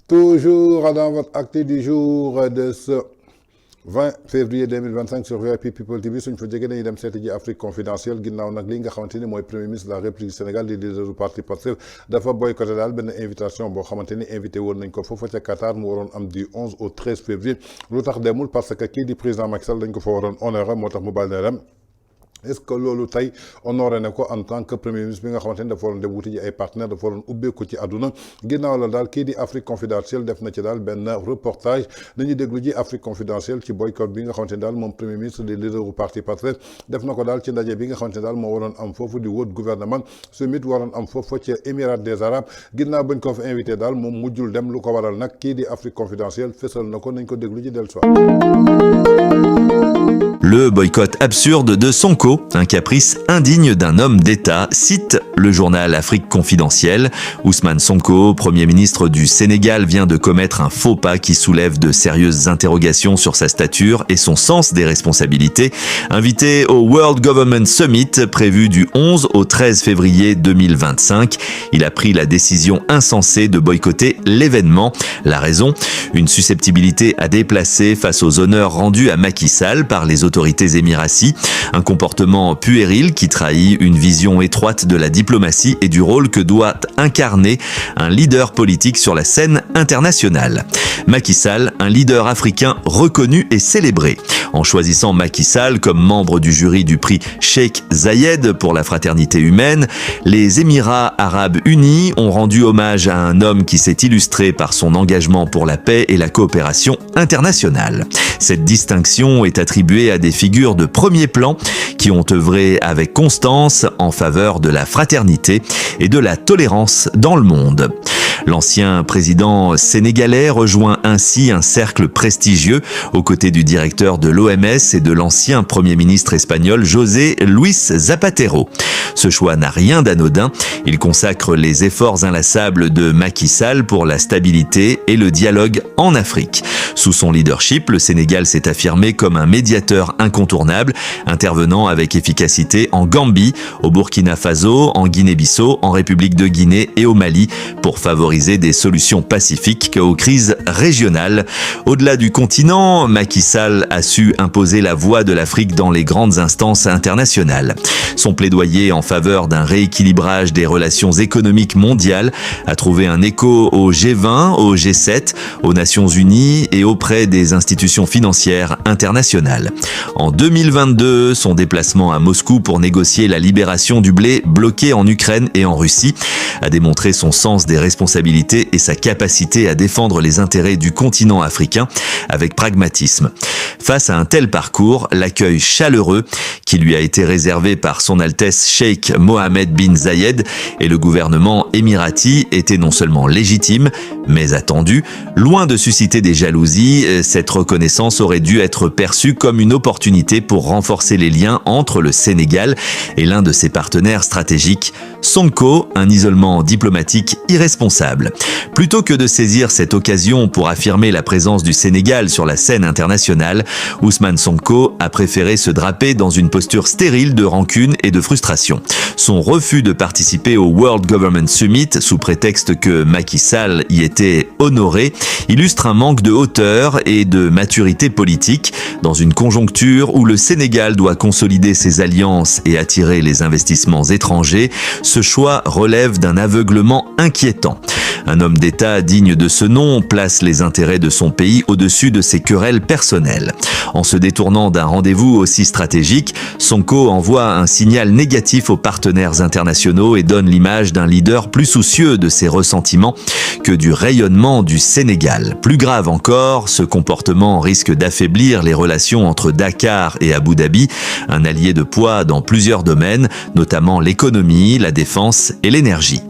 Toujours dans votre acte du jour de ce 20 février 2025 sur VIP People TV suñ fa jógee dañuy dem seeti ji Afrique confidentielle ginnaaw nag li nga xamante ni mooy premier ministre de la République du Sénégal di leader du parti Pastef dafa boycotté daal benn invitation boo xamante ni invité woon nañ ko foofa ca Qatar mu waroon am du 11 au 13 février lu tax demul parce que kii di président Macky Sall dañ ko fa waroon honoré moo tax mu bal ne dem. Est-ce que loolu tey honoré na ko en tant que premier ministre bi nga xamante ni dafa waroon dem wuti ji ay partenaires dafa waroon ubbeeku ci àdduna ginnaaw la daal kii di Afrique confidentielle def na ci daal benn reportage nañu déglu ji Afrique confidentielle ci boycott bi nga xamante ni daal moom premier ministre di leader du parti Pastef def na ko daal ci ndaje bi nga xamante ni daal moo waroon am foofu di wóot gouvernement summit waroon am foofu ci Émirats des Arabes ginnaaw bañ ko fa invité daal moom mujjul dem lu ko waral nag kii di Afrique confidentielle fësal na ko nañ ko déglu ji dellu soir. Le boycott absurde de Sonko, un caprice indigne d'un homme d'État, cite le journal Afrique confidentielle. Ousmane Sonko, Premier ministre du Sénégal, vient de commettre un faux pas qui soulève de sérieuses interrogations sur sa stature et son sens des responsabilités. Invité au World Government Summit, prévu du 11 au 13 février 2025, il a pris la décision insensée de boycotter l'événement. La raison, une susceptibilité à déplacer face aux honneurs rendus à Macky Sall par les autorités émiraties, un comportement puéril qui trahit une vision étroite de la diplomatie et du rôle que doit incarner un leader politique sur la scène internationale. Macky Sall, un leader africain reconnu et célébré. En choisissant Macky Sall comme membre du jury du prix Cheikh Zayed pour la fraternité humaine, les Émirats arabes unis ont rendu hommage à un homme qui s'est illustré par son engagement pour la paix et la coopération internationale. Cette distinction est attribuée à des figures de premier plan qui ont œuvré avec constance en faveur de la fraternité et de la tolérance dans le monde. L'ancien président sénégalais rejoint ainsi un cercle prestigieux aux côtés du directeur de l'OMS et de l'ancien premier ministre espagnol José Luis Zapatero. Ce choix n'a rien d'anodin. Il consacre les efforts inlassables de Macky Sall pour la stabilité et le dialogue en Afrique. Sous son leadership, le Sénégal s'est affirmé comme un médiateur incontournable, intervenant avec efficacité en Gambie, au Burkina Faso, en Guinée-Bissau, en République de Guinée et au Mali pour favoriser des solutions pacifiques aux crises régionales. Au-delà du continent, Macky Sall a su imposer la voix de l'Afrique dans les grandes instances internationales. Son plaidoyer en faveur d'un rééquilibrage des relations économiques mondiales a trouvé un écho au G20, au G7, aux Nations Unies et auprès des institutions financières internationales. En 2022, son déplacement à Moscou pour négocier la libération du blé bloqué en Ukraine et en Russie a démontré son sens des responsabilités et sa capacité à défendre les intérêts du continent africain avec pragmatisme. Face à un tel parcours, l'accueil chaleureux qui lui a été réservé par son Altesse Cheikh Mohammed bin Zayed et le gouvernement émirati était non seulement légitime, mais attendu. Loin de susciter des jalousies, cette reconnaissance aurait dû être perçue comme une opportunité pour renforcer les liens entre le Sénégal et l'un de ses partenaires stratégiques, Sonko, un isolement diplomatique irresponsable. Plutôt que de saisir cette occasion pour affirmer la présence du Sénégal sur la scène internationale, Ousmane Sonko a préféré se draper dans une posture stérile de rancune et de frustration. Son refus de participer au World Government Summit sous prétexte que Macky Sall y était honoré illustre un manque de hauteur et de maturité politique dans une conjoncture où le Sénégal doit consolider ses alliances et attirer les investissements étrangers. Ce choix relève d'un aveuglement inquiétant. Un homme d'État digne de ce nom place les intérêts de son pays au-dessus de ses querelles personnelles. En se détournant d'un rendez-vous aussi stratégique, Sonko envoie un signal négatif aux partenaires internationaux et donne l'image d'un leader plus soucieux de ses ressentiments que du rayonnement du Sénégal. Plus grave encore, ce comportement risque d'affaiblir les relations entre Dakar et Abu Dhabi, un allié de poids dans plusieurs domaines, notamment l'économie, la défense et l'énergie.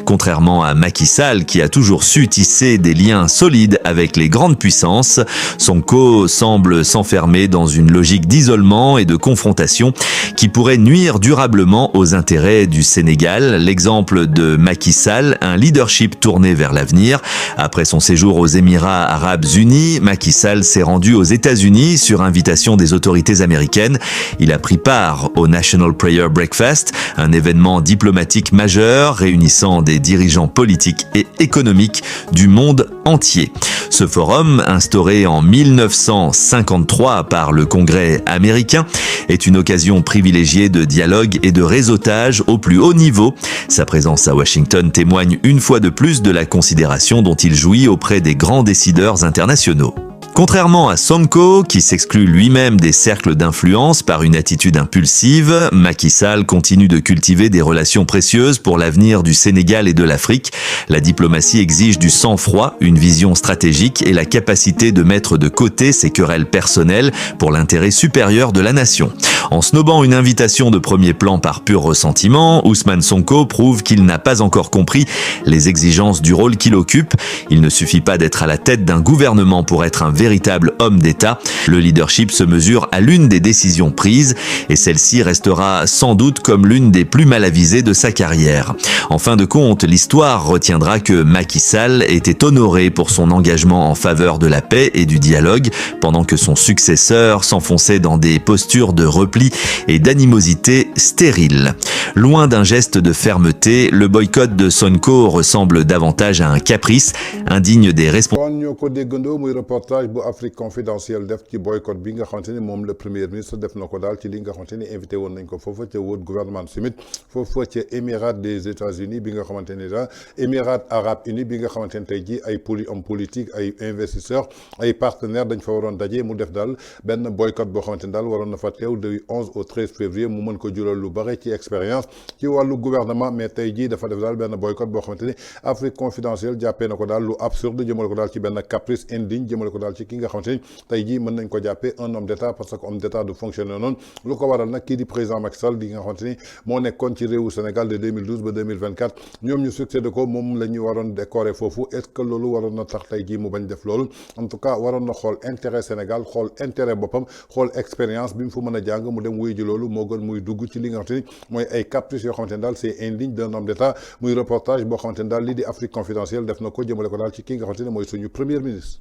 Contrairement à Macky Sall, qui a toujours su tisser des liens solides avec les grandes puissances, Sonko semble s'enfermer dans une logique d'isolement et de confrontation qui pourrait nuire durablement aux intérêts du Sénégal. L'exemple de Macky Sall, un leadership tourné vers l'avenir. Après son séjour aux Émirats arabes unis, Macky Sall s'est rendu aux États-Unis sur invitation des autorités américaines. Il a pris part au National Prayer Breakfast, un événement diplomatique majeur réunissant des des dirigeants politiques et économiques du monde entier. Ce forum, instauré en 1953 par le Congrès américain, est une occasion privilégiée de dialogue et de réseautage au plus haut niveau. Sa présence à Washington témoigne une fois de plus de la considération dont il jouit auprès des grands décideurs internationaux. Contrairement à Sonko, qui s'exclut lui-même des cercles d'influence par une attitude impulsive, Macky Sall continue de cultiver des relations précieuses pour l'avenir du Sénégal et de l'Afrique. La diplomatie exige du sang-froid, une vision stratégique et la capacité de mettre de côté ses querelles personnelles pour l'intérêt supérieur de la nation. En snobant une invitation de premier plan par pur ressentiment, Ousmane Sonko prouve qu'il n'a pas encore compris les exigences du rôle qu'il occupe. Il ne suffit pas d'être à la tête d'un gouvernement pour être un véritable homme d'État. Le leadership se mesure à l'une des décisions prises et celle-ci restera sans doute comme l'une des plus mal avisées de sa carrière. En fin de compte, l'histoire retiendra que Macky Sall était honoré pour son engagement en faveur de la paix et du dialogue, pendant que son successeur s'enfonçait dans des postures de repli et d'animosité stérile. Loin d'un geste de fermeté, le boycott de Sonko ressemble davantage à un caprice indigne des responsables. kon ñoo ko déggandoo muy reportage bu Afrique confidentielle def ci boycott bi nga xamante ni moom le premier ministre def na ko daal ci li nga xamante ni invité woon nañ ko foofa ca World Government Summit foofa ca Émirats des États-Unis bi nga xamante ni daal Émirats Arabes Unis bi nga xamante ni tey jii ay hommes politiques ay investisseurs ay partenaires dañ fa waroon daje mu def daal benn boycott boo xamante ni daal waroon na fa teew du 11 au 13 février mu mën ko jural lu bare ci expérience ci wàllu gouvernement mais tey jii dafa def daal benn boycott boo xamante ni Afrique confidentielle jàppee na ko daal lu absurde jëmale ko daal ci benn caprice indigne jëmale ko daal ci ki nga xamante ni tey jii mën nañ ko jàppee un homme d'état parce que homme d'état du fonctionner noonu lu ko waral nag kii di président Macky Sall di nga xamante ni moo nekkoon ci réewu Sénégal de 2012 ba 2024 ñoom ñu succédé ko moom la ñu waroon décorer foofu est-ce que loolu waroon na tax tey jii mu bañ def loolu en tout cas waroon na xool intérêt Sénégal xool intérêt boppam xool expérience bi mu fa mën a jàng mu dem wuy ji loolu moo gën muy dugg ci li nga xamante ni mooy ay caprice yoo xamante ni daal c'est indigne d'un homme d'état muy reportage boo xamante ni daal lii di Afrique confidentielle def na ko jëmale ko daal ci ki nga xamante ni mooy suñu premier ministre